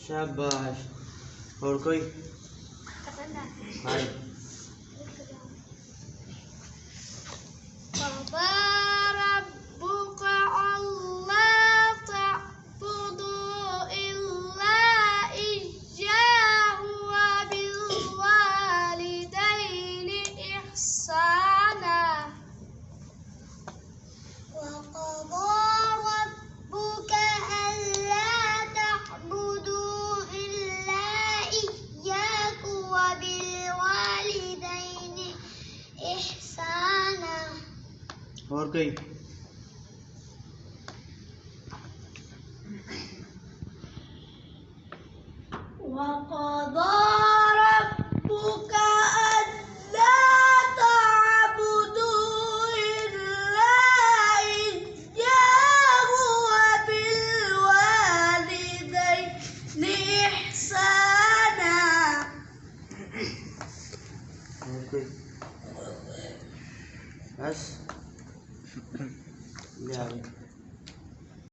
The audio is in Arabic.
शाबाश। और कोई? हाय। और कोई? وقضى ربك ألا تعبدوا إلا إياه وبالوالدين إحسانا. और कोई? बस।